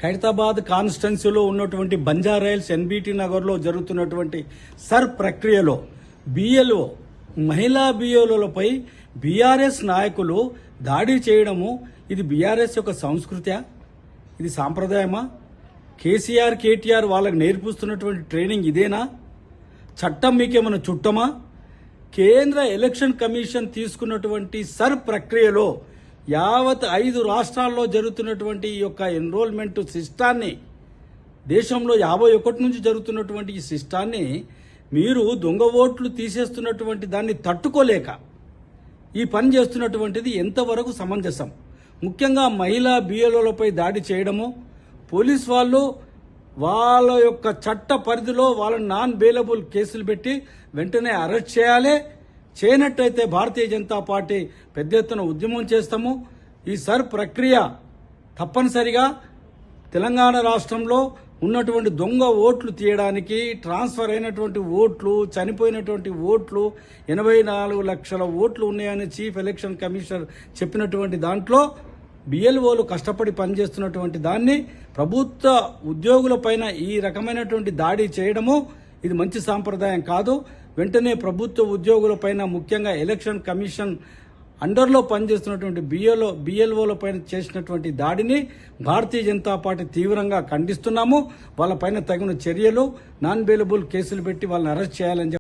ఖైరతాబాద్ కాన్స్టిట్యున్సీలో ఉన్నటువంటి బంజారాహిల్స్ ఎన్బీటీ నగర్లో జరుగుతున్నటువంటి సర్ ప్రక్రియలో బిఎల్ఓ మహిళా బిఎల్ఓలపై బీఆర్ఎస్ నాయకులు దాడి చేయడము ఇది బీఆర్ఎస్ యొక్క సంస్కృతి, ఇది సాంప్రదాయమా? కేసీఆర్ కేటీఆర్ వాళ్ళకి నేర్పిస్తున్నటువంటి ట్రైనింగ్ ఇదేనా? చట్టం మీకేమైనా చుట్టమా? కేంద్ర ఎలక్షన్ కమిషన్ తీసుకున్నటువంటి సర్ ప్రక్రియలో యావత్ 5 రాష్ట్రాల్లో జరుగుతున్నటువంటి ఈ యొక్క ఎన్రోల్మెంట్ సిస్టాన్ని, దేశంలో 51 నుంచి జరుగుతున్నటువంటి ఈ సిస్టాన్ని మీరు దొంగ ఓట్లు తీసేస్తున్నటువంటి దాన్ని తట్టుకోలేక ఈ పని చేస్తున్నటువంటిది ఎంతవరకు సమంజసం? ముఖ్యంగా మహిళా బిఎల్ఓలపై దాడి చేయడము, పోలీస్ వాళ్ళు వాళ్ళ యొక్క చట్ట పరిధిలో వాళ్ళని నాన్ బెయిలబుల్ కేసులు పెట్టి వెంటనే అరెస్ట్ చేయాలి. చేయనట్టయితే భారతీయ జనతా పార్టీ పెద్ద ఎత్తున ఉద్యమం చేస్తాము. ఈ సర్ ప్రక్రియ తప్పనిసరిగా తెలంగాణ రాష్ట్రంలో ఉన్నటువంటి దొంగ ఓట్లు తీయడానికి, ట్రాన్స్ఫర్ అయినటువంటి ఓట్లు, చనిపోయినటువంటి ఓట్లు 84 లక్షల ఓట్లు ఉన్నాయని చీఫ్ ఎలక్షన్ కమిషనర్ చెప్పినటువంటి దాంట్లో బిఎల్ఓలు కష్టపడి పనిచేస్తున్నటువంటి దాన్ని ప్రభుత్వ ఉద్యోగులపైన ఈ రకమైనటువంటి దాడి చేయడము ఇది మంచి సాంప్రదాయం కాదు. వెంటనే ప్రభుత్వ ఉద్యోగులపైన, ముఖ్యంగా ఎలక్షన్ కమిషన్ అండర్లో పనిచేస్తున్నటువంటి బిఎల్ఓల పైన చేసినటువంటి దాడిని భారతీయ జనతా పార్టీ తీవ్రంగా ఖండిస్తున్నాము. వాళ్ళపైన తగిన చర్యలు, నాన్ బెయిలబుల్ కేసులు పెట్టి వాళ్ళని అరెస్ట్ చేయాలని